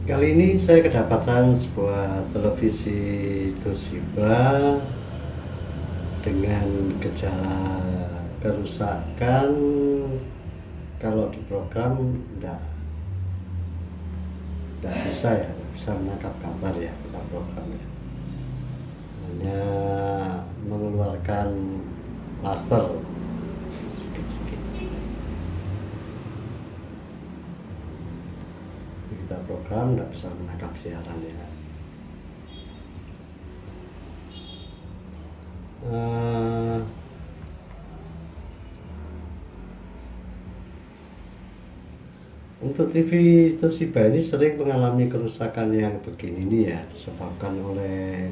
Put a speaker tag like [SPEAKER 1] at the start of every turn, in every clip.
[SPEAKER 1] Kali ini saya kedapatan sebuah televisi Toshiba dengan gejala kerusakan. Kalau diprogram tidak bisa ya, tidak bisa menangkap gambar ya kita program ya. Hanya mengeluarkan master sedikit-sedikit. Kita program tidak bisa menangkap siaran ya. Untuk TV Toshiba ini sering mengalami kerusakan yang begini nih ya, disebabkan oleh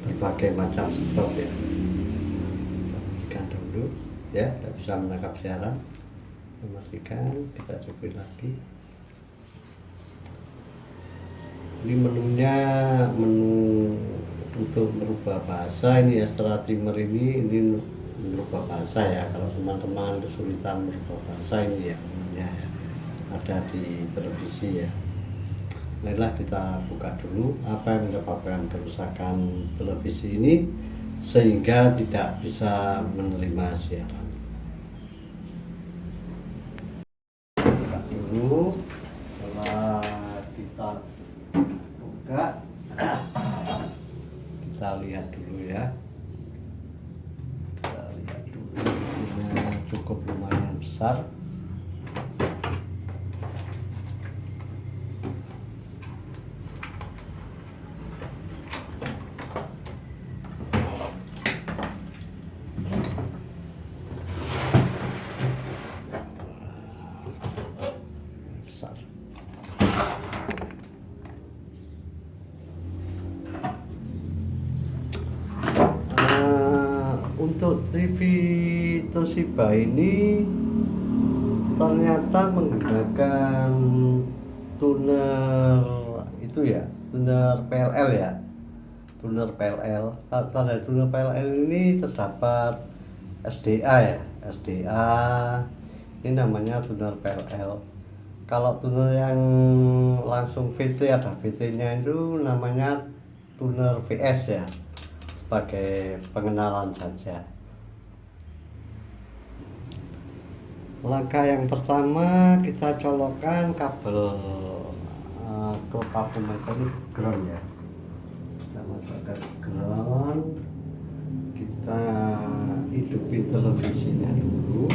[SPEAKER 1] berbagai macam sebab ya. Matikan dulu ya, tidak bisa menangkap siaran. Memastikan, kita coba lagi. Ini menunya, menu untuk merubah bahasa ini ya, setelah timer ini merubah bahasa ya. Kalau teman-teman kesulitan merubah bahasa ini ya, menunya ya, ada di televisi ya. Baiklah, kita buka dulu apa yang menyebabkan kerusakan televisi ini sehingga tidak bisa menerima siaran. Buka dulu. Setelah kita buka, kita lihat dulu ya. Kita lihat dulu, isinya cukup lumayan besar. Besar. Untuk TV Toshiba ini ternyata menggunakan tuner itu ya, tuner PLL ya, tuner PLL. Pada tuner PLL ini terdapat SDA ya, SDA ini namanya tuner PLL. Kalau tuner yang langsung VT, ada VT nya itu namanya tuner VS ya, sebagai pengenalan saja. Langkah yang pertama, kita colokkan kabel ke kapometer ini ground ya. Kita masukkan ground, kita hidupin televisinya dulu,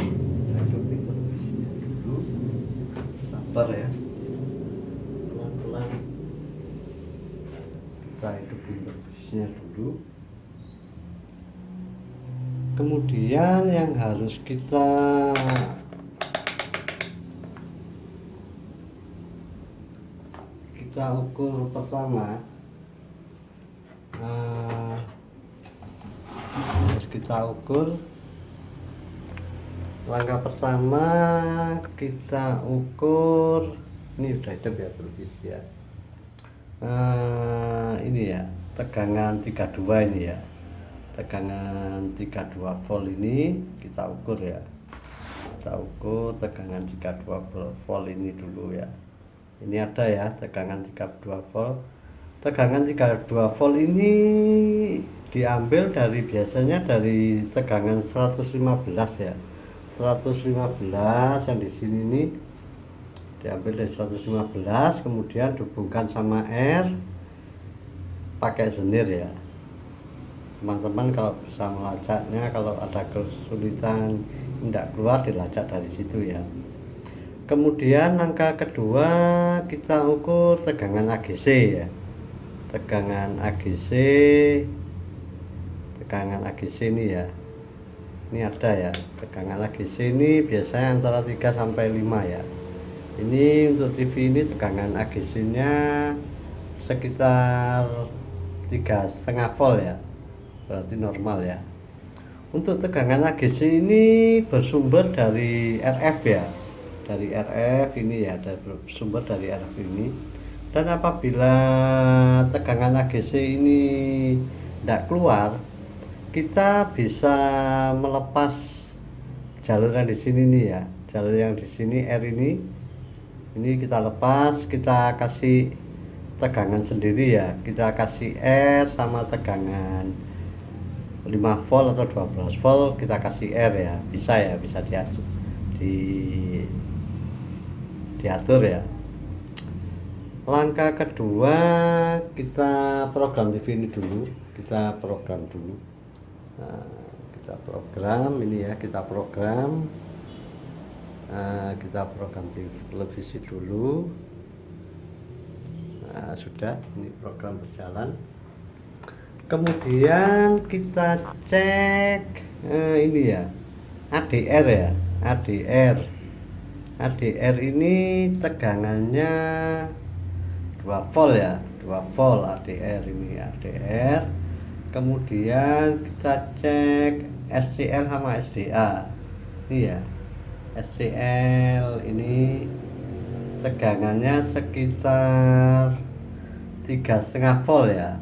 [SPEAKER 1] sabar ya, pelan-pelan kita hidupin televisinya dulu. Kemudian yang harus kita ukur pertama, harus kita ukur. Langkah pertama kita ukur, ini udah hidup ya televisi ya, ini ya, tegangan 32 ini ya, tegangan 32 volt ini kita ukur ya. Kita ukur tegangan 32 volt ini dulu ya. Ini ada ya, tegangan 32 volt. Tegangan 32 volt ini diambil dari, biasanya dari tegangan 115 ya. 115 yang di sini ini diambil dari 115, kemudian dihubungkan sama R pakai senir ya. Teman-teman kalau bisa melacaknya, kalau ada kesulitan tidak keluar, dilacak dari situ ya. Kemudian langkah kedua, kita ukur tegangan AGC ya. Tegangan AGC ini ya. Ini ada ya, tegangan AGC ini biasanya antara 3 sampai 5 ya. Ini untuk TV ini tegangan AGC-nya sekitar 3,5 volt ya. Berarti normal ya. Untuk tegangan AGC ini bersumber dari RF ya, dari RF ini ya, ada sumber dari RF ini. Dan apabila tegangan AGC ini tidak keluar, kita bisa melepas jalur yang di sini nih ya, jalur yang di sini R ini Ini kita lepas, kita kasih tegangan sendiri ya, kita kasih R sama tegangan 5 volt atau 12 volt, kita kasih R ya, bisa diatur ya. Langkah kedua, kita program TV ini dulu, kita program dulu. Nah, kita program ini ya, kita program televisi dulu. Nah, sudah, ini program berjalan. Kemudian kita cek ini ya, ADR ya, ADR ini tegangannya 2 volt ya, 2 volt ADR ini, ADR. Kemudian kita cek SCL sama SDA ini ya, SCL ini tegangannya sekitar 3,5 volt ya,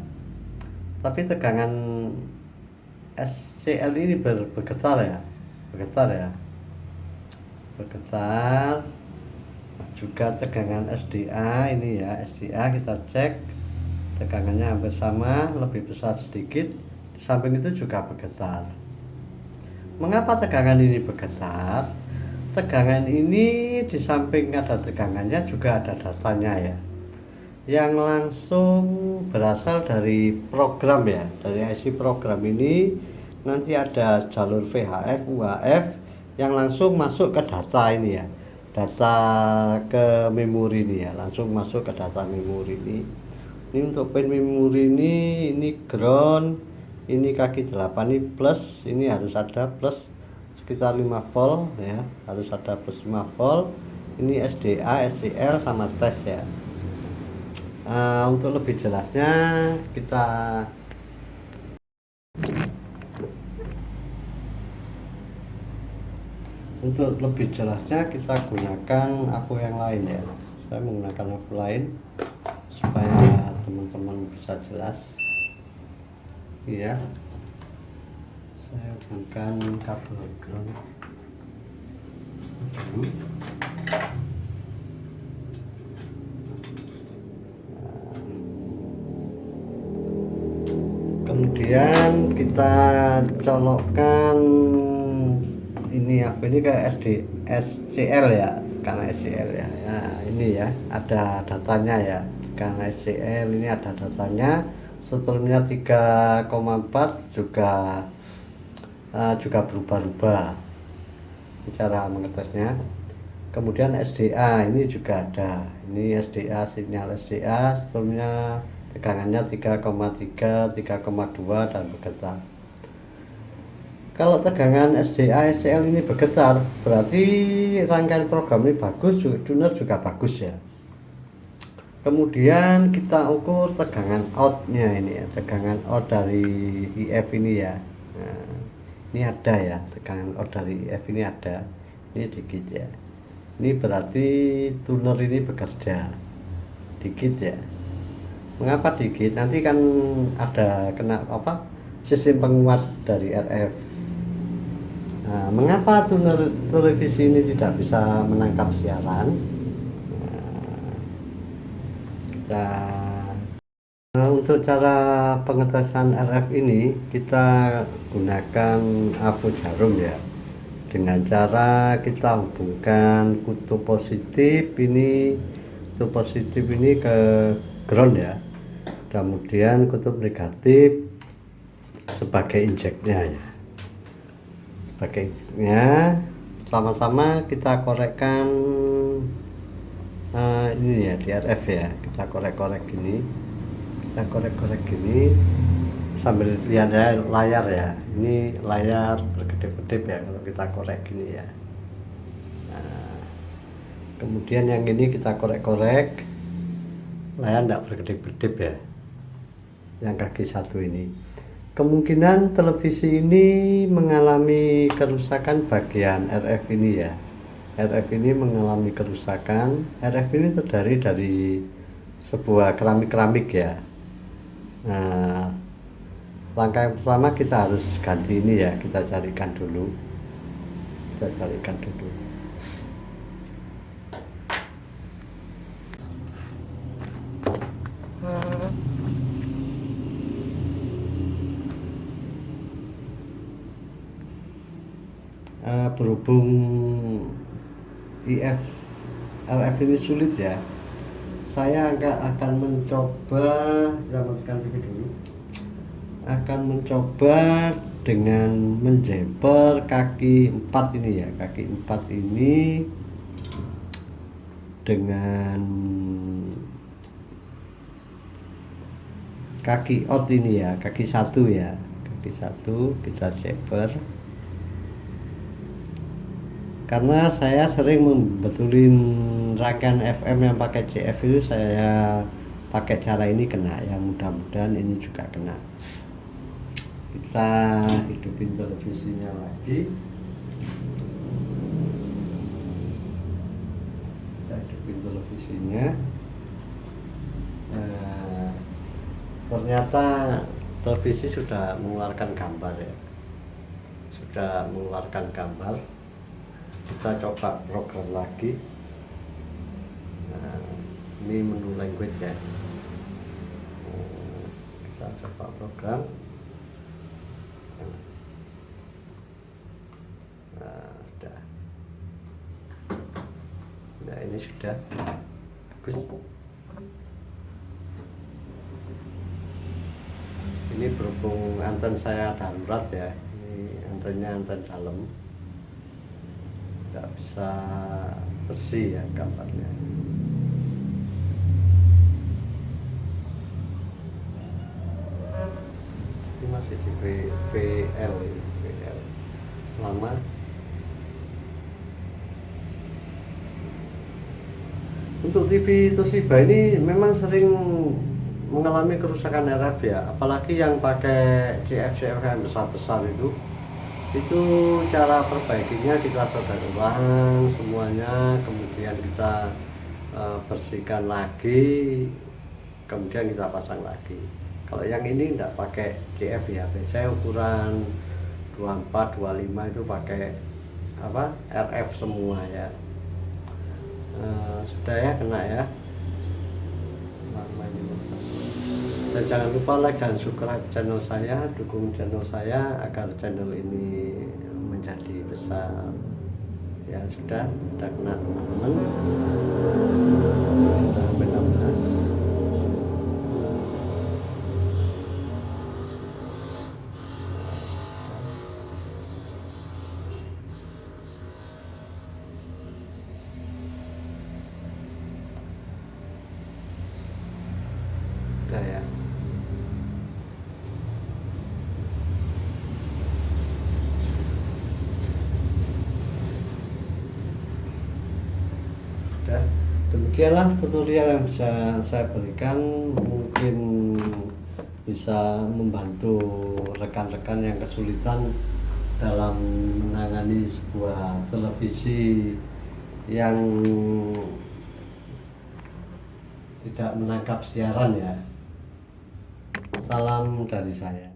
[SPEAKER 1] tapi tegangan SCL ini bergetar ya, juga tegangan SDA ini ya, SDA kita cek tegangannya hampir sama, lebih besar sedikit, di samping itu juga bergetar. Mengapa tegangan ini bergetar? Tegangan ini di samping ada tegangannya juga ada datanya ya, yang langsung berasal dari program ya, dari IC program ini. Nanti ada jalur VHF, UHF yang langsung masuk ke data ini ya, data ke memori ini ya, langsung masuk ke data memori ini. Ini untuk pin memori ini ground, ini kaki 8 ini plus, ini harus ada plus sekitar 5 volt ya, harus ada plus 5 volt. Ini SDA, SCL sama tes ya. Untuk lebih jelasnya kita gunakan aku yang lain ya. Saya menggunakan aku lain supaya teman-teman bisa jelas. Iya. Saya gunakan kabel ground dulu. Kemudian kita colokkan ini ke SCL ya, karena SCL ya. Nah, ini ya ada datanya ya, karena SCL ini ada datanya. Setelahnya 3,4 juga berubah-ubah cara mengetesnya. Kemudian SDA ini juga ada, ini SDA, sinyal SDA, setelahnya tegangannya 3,3, 3,2 dan bergetar. Kalau tegangan SDA, SCL ini bergetar, berarti rangkaian program ini bagus, tuner juga bagus ya. Kemudian kita ukur tegangan outnya ini ya, tegangan out dari IF ini ya. Nah, ini ada ya, tegangan out dari IF ini ada, ini dikit ya. Ini berarti tuner ini bekerja dikit ya. Mengapa dikit? Nanti kan ada kena sistem penguat dari RF. Nah, mengapa tuner televisi ini tidak bisa menangkap siaran? Untuk cara pengetesan RF ini kita gunakan abu jarum ya, dengan cara kita hubungkan kutub positif ini ke ground ya, kemudian kutub negatif sebagai injeknya ya, sama-sama kita korekkan ini ya di RF ya, kita korek-korek gini, sambil lihat ya layar ya, ini layar berkedip-kedip ya kalau kita korek gini ya. Nah, kemudian yang ini kita korek-korek, layar tidak berkedip-kedip ya, yang kaki satu ini. Kemungkinan televisi ini mengalami kerusakan bagian RF ini ya. RF ini mengalami kerusakan. RF ini terdiri dari sebuah keramik ya. Nah, langkah yang pertama kita harus ganti ini ya, kita carikan dulu. Berhubung IF LF ini sulit ya, saya akan mencoba, kita matikan TV dulu, akan mencoba dengan menjeper kaki 4 ini ya, kaki 4 ini dengan kaki out ini ya, kaki 1 ya, kaki 1 kita jeper. Karena saya sering membetulin rangkaian FM yang pakai CF itu, saya pakai cara ini kena ya, mudah-mudahan ini juga kena. Kita hidupin televisinya lagi, kita hidupin televisinya. Ternyata televisi sudah mengeluarkan gambar ya, sudah mengeluarkan gambar. Kita coba program lagi. Ini menu language ya, kita coba program. Sudah. Nah, ini sudah bagus. Ini berhubung anten saya darurat ya, ini antennya anten dalam, nggak bisa bersih ya gambarnya. Ini masih di VL ini, VL lama. Untuk TV Toshiba ini memang sering mengalami kerusakan RF ya, apalagi yang pakai CF yang besar-besar itu cara perbaikinya kita solder ulang semuanya, kemudian kita bersihkan lagi, kemudian kita pasang lagi. Kalau yang ini tidak pakai CF ya, biasanya ukuran 24, 25 itu pakai RF semua ya. Sudah ya, kena ya. Dan jangan lupa like dan subscribe channel saya, dukung channel saya agar channel ini menjadi besar. Ya sudah kena teman-teman. Sudah 16. Sudah ya. Demikianlah tutorial yang bisa saya berikan, mungkin bisa membantu rekan-rekan yang kesulitan dalam menangani sebuah televisi yang tidak menangkap siaran ya. Salam dari saya.